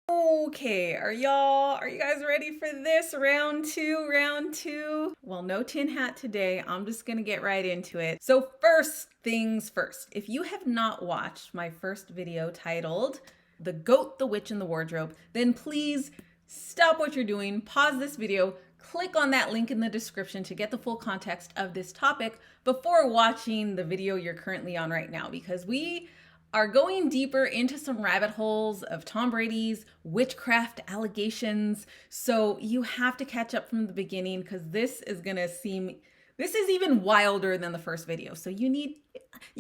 Okay, are you guys ready for this round two? Well, no tin hat today. I'm just gonna get right into it. So first things first, if you have not watched my first video titled The Goat, the Witch, and the Wardrobe, then please stop what you're doing, pause this video, click on that link in the description to get the full context of this topic before watching the video you're currently on right now, because we are going deeper into some rabbit holes of Tom Brady's witchcraft allegations. So you have to catch up from the beginning, because this is even wilder than the first video. So you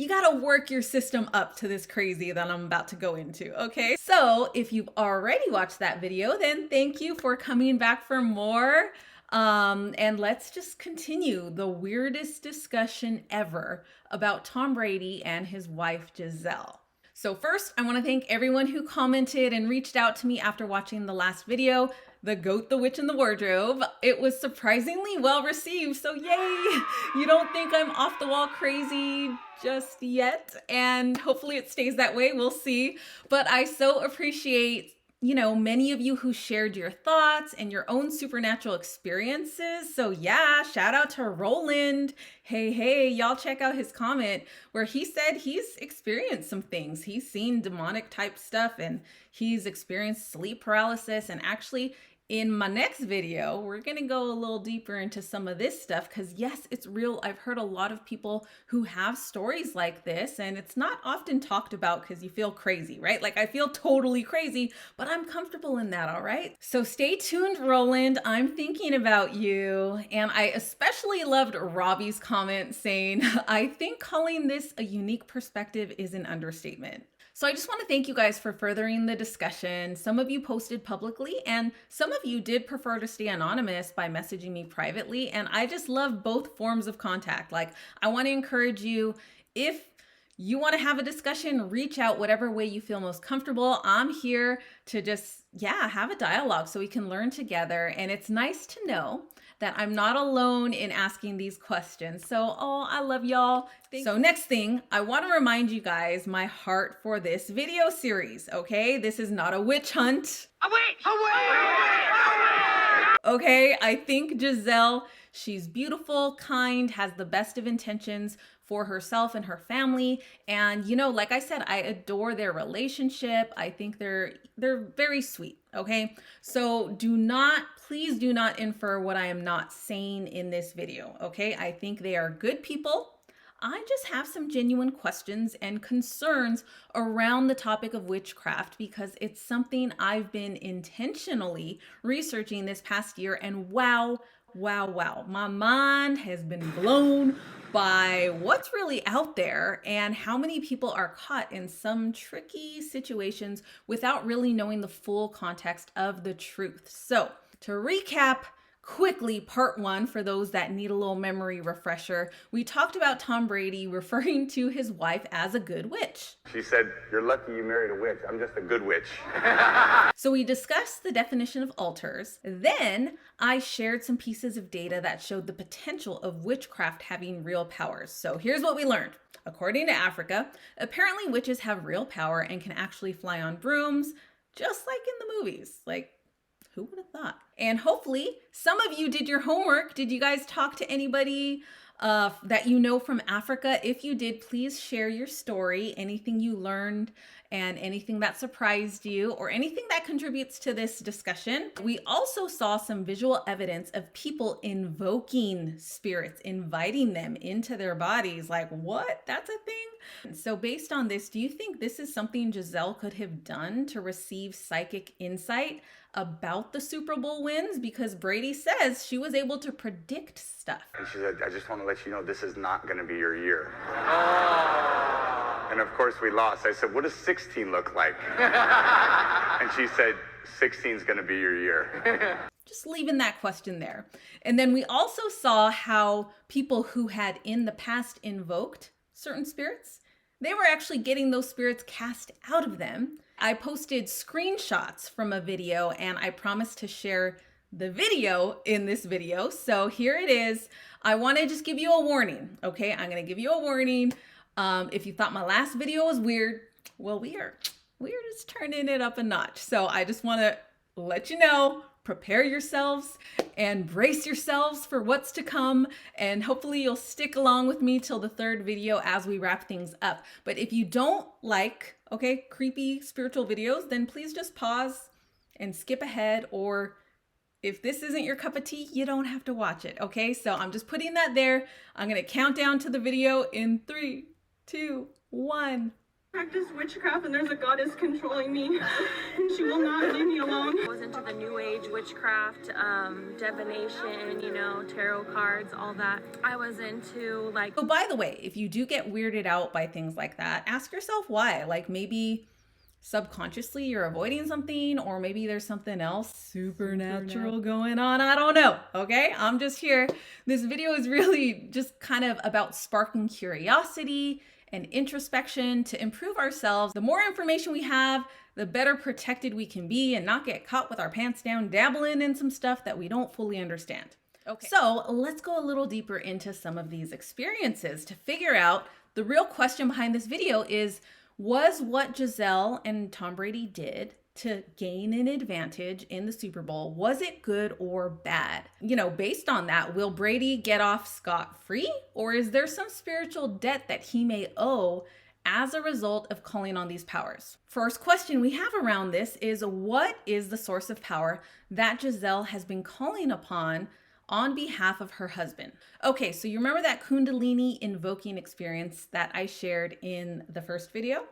gotta work your system up to this crazy that I'm about to go into, okay? So if you've already watched that video, then thank you for coming back for more. And let's just continue the weirdest discussion ever about Tom Brady and his wife, Giselle. So first, I want to thank everyone who commented and reached out to me after watching the last video, The Goat, the Witch, and the Wardrobe. It was surprisingly well received, so yay! You don't think I'm off the wall crazy just yet, and hopefully it stays that way, we'll see. But I so appreciate many of you who shared your thoughts and your own supernatural experiences. So yeah, shout out to Roland. Hey, y'all check out his comment where he said he's experienced some things. He's seen demonic type stuff and he's experienced sleep paralysis. And actually, in my next video, we're going to go a little deeper into some of this stuff because yes, it's real. I've heard a lot of people who have stories like this, and it's not often talked about because you feel crazy, right? Like I feel totally crazy, but I'm comfortable in that, all right? So stay tuned, Roland. I'm thinking about you. And I especially loved Robbie's comment saying, I think calling this a unique perspective is an understatement. So I just want to thank you guys for furthering the discussion. Some of you posted publicly and some of you did prefer to stay anonymous by messaging me privately. And I just love both forms of contact. Like I want to encourage you, if you want to have a discussion, reach out whatever way you feel most comfortable. I'm here to just, have a dialogue so we can learn together. And it's nice to know that I'm not alone in asking these questions. So, I love y'all. So next thing, I want to remind you guys my heart for this video series, okay? This is not a witch hunt. A witch! A witch! Okay, I think Giselle, she's beautiful, kind, has the best of intentions for herself and her family. And like I said, I adore their relationship. I think they're very sweet, okay? So please do not infer what I am not saying in this video, okay? I think they are good people. I just have some genuine questions and concerns around the topic of witchcraft because it's something I've been intentionally researching this past year, and wow, my mind has been blown by what's really out there and how many people are caught in some tricky situations without really knowing the full context of the truth. So to recap quickly, part one, for those that need a little memory refresher, we talked about Tom Brady referring to his wife as a good witch. She said, "You're lucky you married a witch. I'm just a good witch." So we discussed the definition of altars. Then I shared some pieces of data that showed the potential of witchcraft having real powers. So here's what we learned. According to Africa, apparently witches have real power and can actually fly on brooms, just like in the movies. Like, who would have thought? And hopefully some of you did your homework. Did you guys talk to anybody that you know from Africa? If you did, please share your story, anything you learned and anything that surprised you or anything that contributes to this discussion. We also saw some visual evidence of people invoking spirits, inviting them into their bodies. Like, what? That's a thing? So based on this, do you think this is something Giselle could have done to receive psychic insight about the Super Bowl wins? Because Brady says she was able to predict stuff. And she said, "I just want to let you know this is not going to be your year." And of course we lost. I said, "What does 16 look like?" And she said, 16 is going to be your year. Just leaving that question there. And then we also saw how people who had in the past invoked certain spirits, they were actually getting those spirits cast out of them. I posted screenshots from a video and I promised to share the video in this video. So here it is. I want to just give you a warning, okay? I'm going to give you a warning. If you thought my last video was weird, well, we are We're just turning it up a notch. So I just want to let you know, prepare yourselves and brace yourselves for what's to come. And hopefully you'll stick along with me till the third video as we wrap things up. But if you don't like, creepy spiritual videos, then please just pause and skip ahead. Or if this isn't your cup of tea, you don't have to watch it. Okay, so I'm just putting that there. I'm going to count down to the video in 3, 2, 1. Practice witchcraft and there's a goddess controlling me and she will not leave me alone. I was into the new age witchcraft, divination, tarot cards, all that. I was into So by the way, if you do get weirded out by things like that, ask yourself why. Like maybe subconsciously you're avoiding something, or maybe there's something else supernatural going on. I don't know. Okay, I'm just here. This video is really just kind of about sparking curiosity and introspection to improve ourselves. The more information we have, the better protected we can be and not get caught with our pants down dabbling in some stuff that we don't fully understand. Okay, so let's go a little deeper into some of these experiences to figure out the real question behind this video is, was what Giselle and Tom Brady did to gain an advantage in the Super Bowl, was it good or bad? Based on that, will Brady get off scot-free, or is there some spiritual debt that he may owe as a result of calling on these powers? First question we have around this is, what is the source of power that Giselle has been calling upon on behalf of her husband? Okay, so you remember that Kundalini invoking experience that I shared in the first video?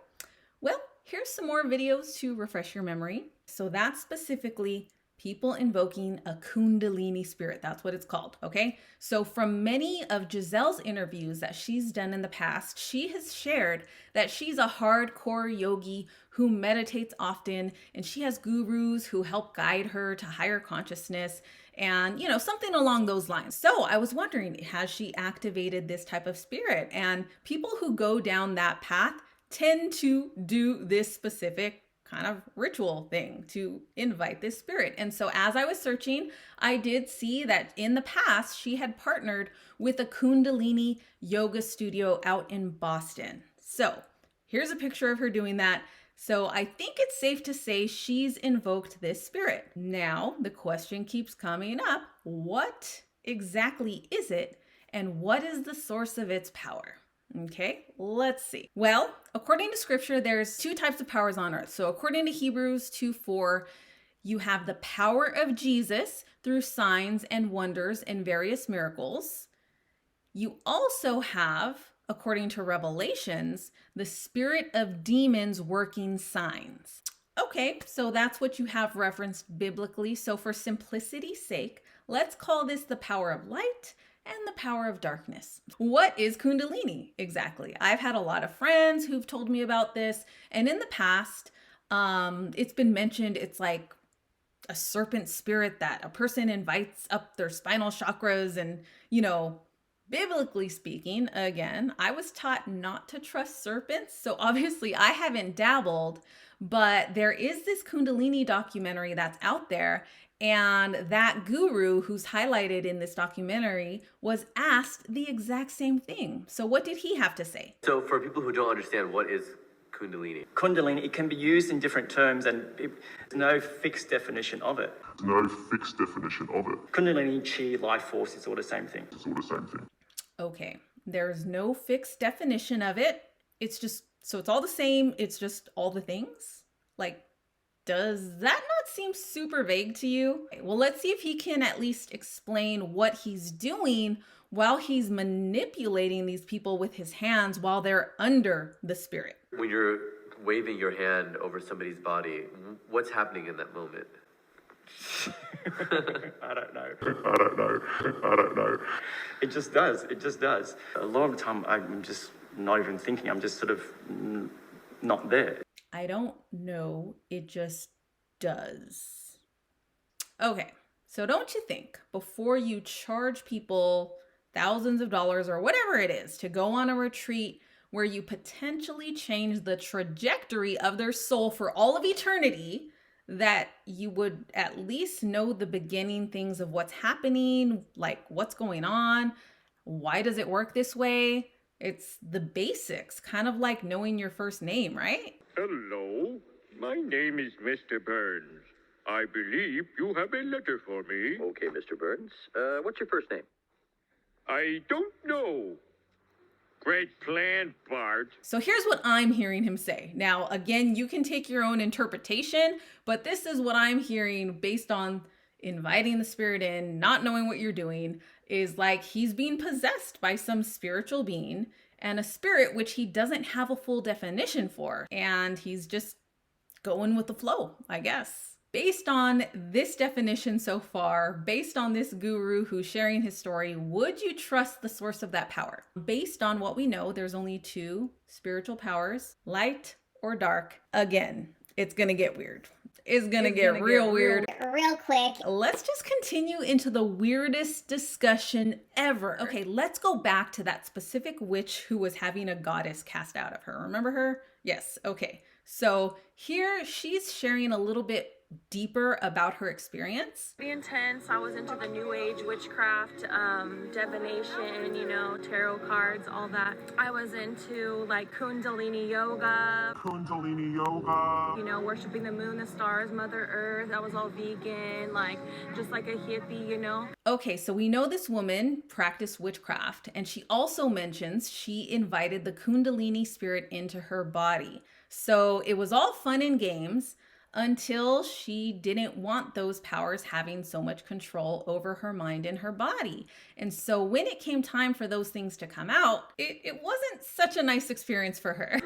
Well, here's some more videos to refresh your memory. So that's specifically people invoking a Kundalini spirit. That's what it's called, okay? So from many of Giselle's interviews that she's done in the past, she has shared that she's a hardcore yogi who meditates often, and she has gurus who help guide her to higher consciousness and, something along those lines. So I was wondering, has she activated this type of spirit? And people who go down that path tend to do this specific kind of ritual thing to invite this spirit. And so as I was searching, I did see that in the past, she had partnered with a Kundalini yoga studio out in Boston. So here's a picture of her doing that. So I think it's safe to say she's invoked this spirit. Now, the question keeps coming up, what exactly is it? And what is the source of its power? Okay, let's see. Well, according to scripture, there's 2 types of powers on earth. So according to Hebrews 2:4, you have the power of Jesus through signs and wonders and various miracles. You also have, according to Revelations, the spirit of demons working signs. Okay, so that's what you have referenced biblically. So for simplicity's sake, let's call this the power of light and the power of darkness. What is Kundalini exactly? I've had a lot of friends who've told me about this, and in the past, it's been mentioned it's like a serpent spirit that a person invites up their spinal chakras, and biblically speaking, again, I was taught not to trust serpents, so obviously I haven't dabbled, but there is this Kundalini documentary that's out there. And that guru who's highlighted in this documentary was asked the exact same thing. So what did he have to say? So for people who don't understand, what is Kundalini? Kundalini, it can be used in different terms and there's no fixed definition of it. Kundalini, chi, life force, it's all the same thing. Okay, there's no fixed definition of it. It's just, so it's all the same. It's just all the things. Does that not seem super vague to you? Well, let's see if he can at least explain what he's doing while he's manipulating these people with his hands while they're under the spirit. When you're waving your hand over somebody's body, what's happening in that moment? I don't know. It just does. A lot of the time, I'm just not even thinking. I'm just sort of not there. I don't know, it just does. Okay, so don't you think before you charge people thousands of dollars or whatever it is to go on a retreat where you potentially change the trajectory of their soul for all of eternity, that you would at least know the beginning things of what's happening, like what's going on, why does it work this way? It's the basics, kind of like knowing your first name, right? Hello, My name is Mr. Burns. I believe you have a letter for me. Okay, Mr. Burns. What's your first name? I don't know. Great plan, Bart. So here's what I'm hearing him say. Now, again, you can take your own interpretation, but this is what I'm hearing based on inviting the spirit in, not knowing what you're doing, is like he's being possessed by some spiritual being and a spirit which he doesn't have a full definition for. And he's just going with the flow, I guess. Based on this definition so far, based on this guru who's sharing his story, would you trust the source of that power? Based on what we know, there's only two spiritual powers, light or dark. Again, it's gonna get weird. It's gonna get real weird. Real quick. Let's just continue into the weirdest discussion ever. Okay, let's go back to that specific witch who was having a goddess cast out of her. Remember her? Yes, okay. So here she's sharing a little bit deeper about her experience. Pretty intense. I was into the new age witchcraft, divination, you know, tarot cards, all that. I was into like Kundalini yoga. You know, worshiping the moon, the stars, Mother Earth. I was all vegan, like just like a hippie, you know. Okay, so we know this woman practiced witchcraft, and she also mentions she invited the Kundalini spirit into her body. So it was all fun and games until she didn't want those powers having so much control over her mind and her body. And so when it came time for those things to come out, it wasn't such a nice experience for her.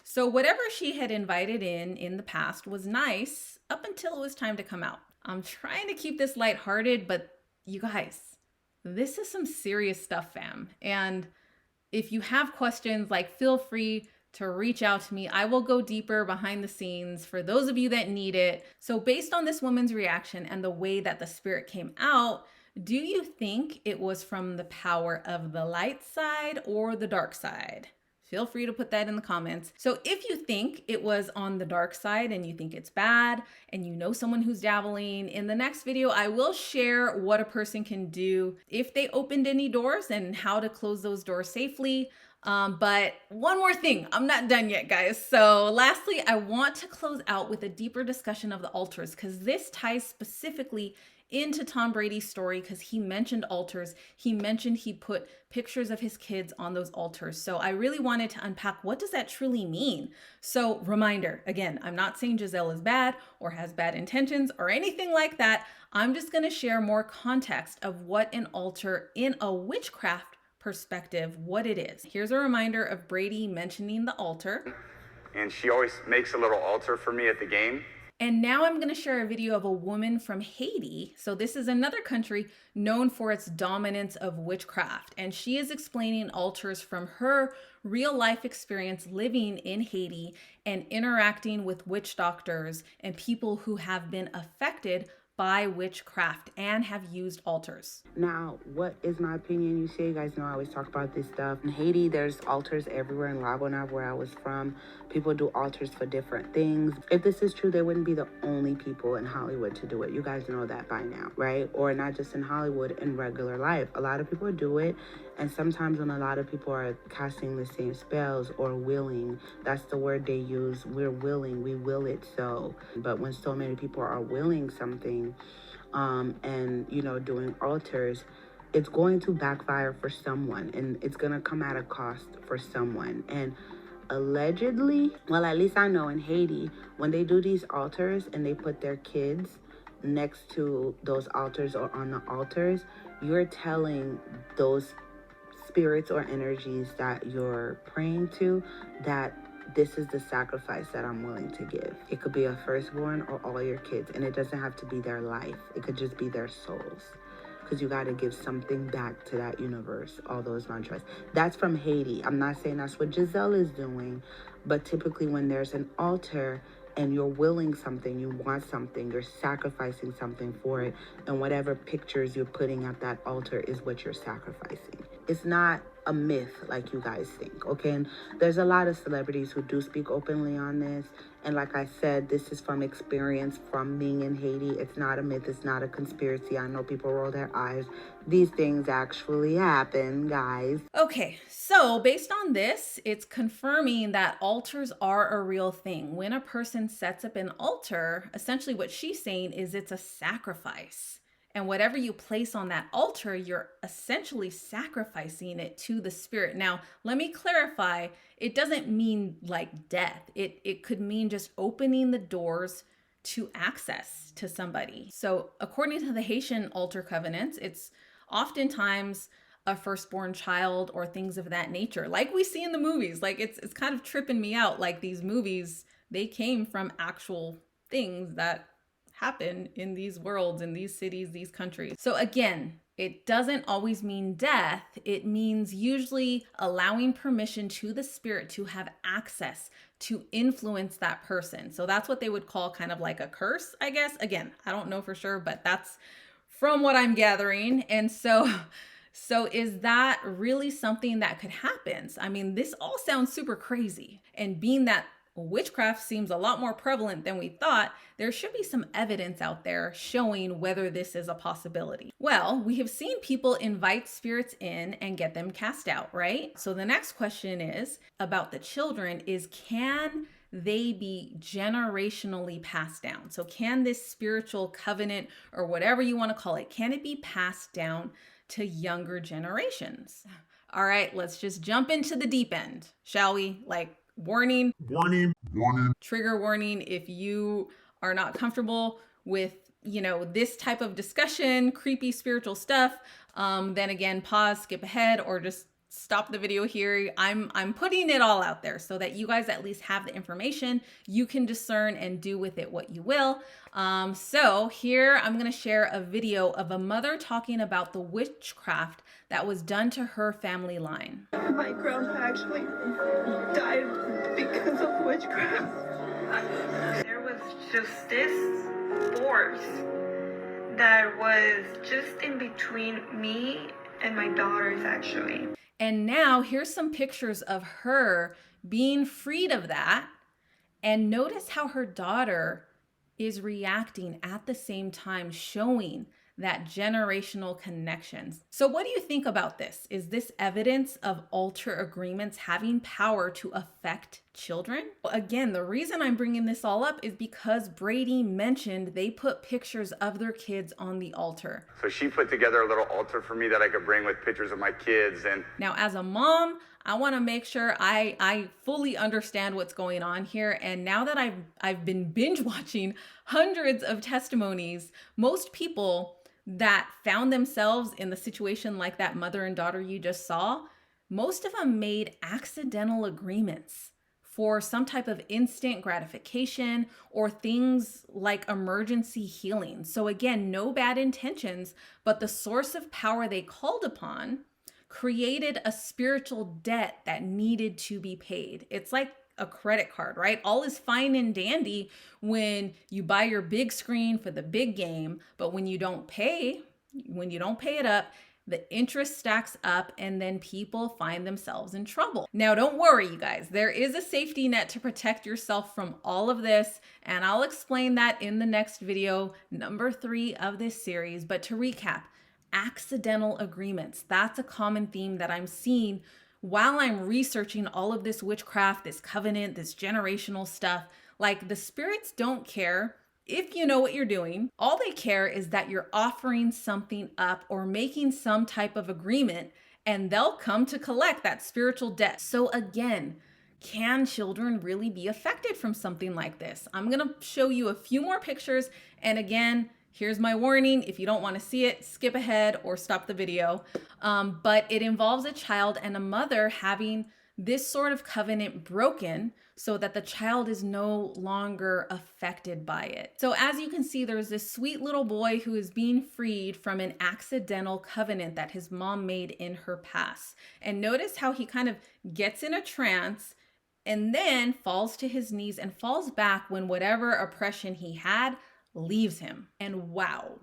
So whatever she had invited in the past was nice up until it was time to come out. I'm trying to keep this lighthearted, but you guys, this is some serious stuff, fam. And if you have questions, like, feel free to reach out to me. I will go deeper behind the scenes for those of you that need it. So based on this woman's reaction and the way that the spirit came out, do you think it was from the power of the light side or the dark side? Feel free to put that in the comments. So if you think it was on the dark side and you think it's bad and you know someone who's dabbling, in the next video, I will share what a person can do if they opened any doors and how to close those doors safely. But one more thing, I'm not done yet, guys. So lastly, I want to close out with a deeper discussion of the altars, because this ties specifically into Tom Brady's story, because he mentioned altars. He mentioned he put pictures of his kids on those altars. So I really wanted to unpack, what does that truly mean? So reminder, again, I'm not saying Giselle is bad or has bad intentions or anything like that. I'm just going to share more context of what an altar in a witchcraft perspective, what it is. Here's a reminder of Brady mentioning the altar. And she always makes a little altar for me at the game. And now I'm going to share a video of a woman from Haiti. So this is another country known for its dominance of witchcraft. And she is explaining altars from her real life experience living in Haiti and interacting with witch doctors and people who have been affected by witchcraft and have used altars. Now, what is my opinion? You see, you guys know I always talk about this stuff. In Haiti, there's altars everywhere. In Labonab, where I was from, people do altars for different things. If this is true, they wouldn't be the only people in Hollywood to do it. You guys know that by now, right? Or not just in Hollywood, in regular life. A lot of people do it. And sometimes when a lot of people are casting the same spells or willing, that's the word they use. We're willing, we will it so. But when so many people are willing something, and, you know, doing altars, it's going to backfire for someone, and it's going to come at a cost for someone. And allegedly, well, at least I know in Haiti, when they do these altars and they put their kids next to those altars or on the altars, you're telling those spirits or energies that you're praying to that this is the sacrifice that I'm willing to give. It could be a firstborn or all your kids, and it doesn't have to be their life. It could just be their souls, because you got to give something back to that universe, all those mantras. That's from Haiti. I'm not saying that's what Giselle is doing, but typically when there's an altar and you're willing something, you want something, you're sacrificing something for it, and whatever pictures you're putting at that altar is what you're sacrificing. It's not a myth like you guys think, okay? And there's a lot of celebrities who do speak openly on this. And like I said, this is from experience from being in Haiti. It's not a myth. It's not a conspiracy. I know people roll their eyes. These things actually happen, guys. Okay, so based on this, it's confirming that altars are a real thing. When a person sets up an altar, essentially what she's saying is it's a sacrifice. And whatever you place on that altar, you're essentially sacrificing it to the spirit. Now, let me clarify, it doesn't mean like death. It could mean just opening the doors to access to somebody. So according to the Haitian altar covenants, it's oftentimes a firstborn child or things of that nature, like we see in the movies. Like it's kind of tripping me out. Like these movies, they came from actual things that happen in these worlds, in these cities, these countries. So again, it doesn't always mean death. It means usually allowing permission to the spirit to have access to influence that person. So that's what they would call kind of like a curse, I guess. Again, I don't know for sure, but that's from what I'm gathering. And so is that really something that could happen? I mean, this all sounds super crazy. And being that witchcraft seems a lot more prevalent than we thought, there should be some evidence out there showing whether this is a possibility. Well, we have seen people invite spirits in and get them cast out, right? So the next question is about the children is, can they be generationally passed down? So can this spiritual covenant or whatever you want to call it, can it be passed down to younger generations? All right, let's just jump into the deep end, shall we? Like, warning, trigger warning if you are not comfortable with, this type of discussion, creepy spiritual stuff, then again, pause, skip ahead, or just stop the video here. I'm putting it all out there so that you guys at least have the information. You can discern and do with it what you will. So here I'm going to share a video of a mother talking about the witchcraft that was done to her family line. My grandpa actually died because of witchcraft. There was just this force that was just in between me and my daughters, actually. And now here's some pictures of her being freed of that. And notice how her daughter is reacting at the same time, showing that generational connections. So what do you think about this? Is this evidence of altar agreements having power to affect children? Well, again, the reason I'm bringing this all up is because Brady mentioned they put pictures of their kids on the altar. So she put together a little altar for me that I could bring with pictures of my kids. And now as a mom, I want to make sure I fully understand what's going on here. And now that I've been binge watching hundreds of testimonies, most people that found themselves in the situation like that mother and daughter you just saw, most of them made accidental agreements for some type of instant gratification or things like emergency healing. So again, no bad intentions, but the source of power they called upon created a spiritual debt that needed to be paid. It's like a credit card, right? All is fine and dandy when you buy your big screen for the big game, but when you don't pay it up, the interest stacks up and then people find themselves in trouble. Now, don't worry, you guys. There is a safety net to protect yourself from all of this, and I'll explain that in the next video, number 3 of this series. But to recap, accidental agreements. That's a common theme that I'm seeing while I'm researching all of this witchcraft, this covenant, this generational stuff. Like, the spirits don't care if you know what you're doing. All they care is that you're offering something up or making some type of agreement, and they'll come to collect that spiritual debt. So again, can children really be affected from something like this? I'm gonna show you a few more pictures, and again, here's my warning. If you don't want to see it, skip ahead or stop the video. But it involves a child and a mother having this sort of covenant broken so that the child is no longer affected by it. So as you can see, there's this sweet little boy who is being freed from an accidental covenant that his mom made in her past. And notice how he kind of gets in a trance and then falls to his knees and falls back when whatever oppression he had leaves him. And wow.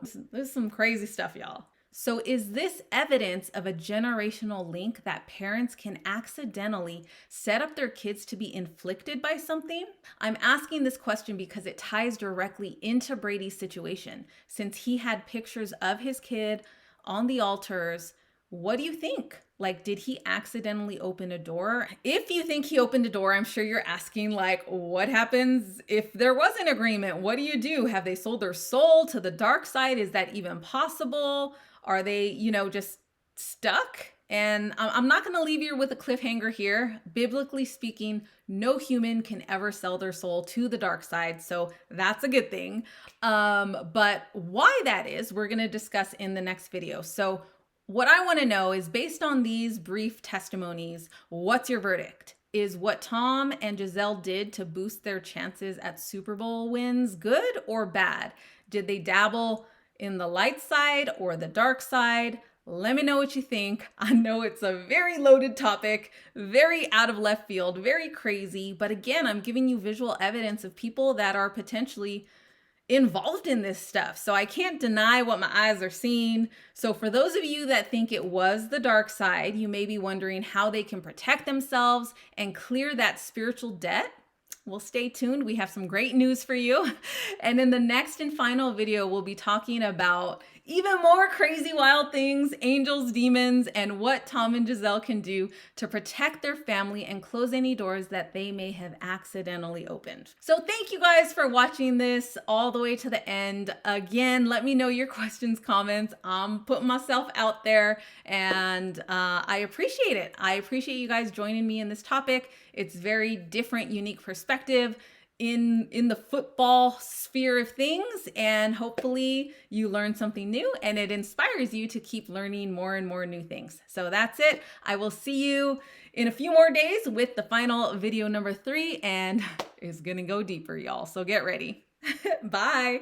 This is some crazy stuff, y'all. So is this evidence of a generational link that parents can accidentally set up their kids to be inflicted by something? I'm asking this question because it ties directly into Brady's situation. Since he had pictures of his kid on the altars, what do you think? Like, did he accidentally open a door? If you think he opened a door, I'm sure you're asking, like, what happens if there was an agreement? What do you do? Have they sold their soul to the dark side? Is that even possible? Are they, just stuck? And I'm not going to leave you with a cliffhanger here. Biblically speaking, no human can ever sell their soul to the dark side. So that's a good thing. But why that is, we're going to discuss in the next video. So what I want to know is, based on these brief testimonies, what's your verdict? Is what Tom and Giselle did to boost their chances at Super Bowl wins good or bad? Did they dabble in the light side or the dark side? Let me know what you think. I know it's a very loaded topic, very out of left field, very crazy. But again, I'm giving you visual evidence of people that are potentially involved in this stuff. So I can't deny what my eyes are seeing. So for those of you that think it was the dark side, you may be wondering how they can protect themselves and clear that spiritual debt. Well, stay tuned. We have some great news for you. And in the next and final video, we'll be talking about even more crazy, wild things, angels, demons, and what Tom and Giselle can do to protect their family and close any doors that they may have accidentally opened. So thank you guys for watching this all the way to the end. Again, let me know your questions, comments. I'm putting myself out there, and I appreciate it. I appreciate you guys joining me in this topic. It's very different, unique perspective in the football sphere of things, and hopefully you learn something new and it inspires you to keep learning more and more new things. So that's it. I will see you in a few more days with the final video number 3, and it's gonna go deeper, y'all. So get ready. Bye.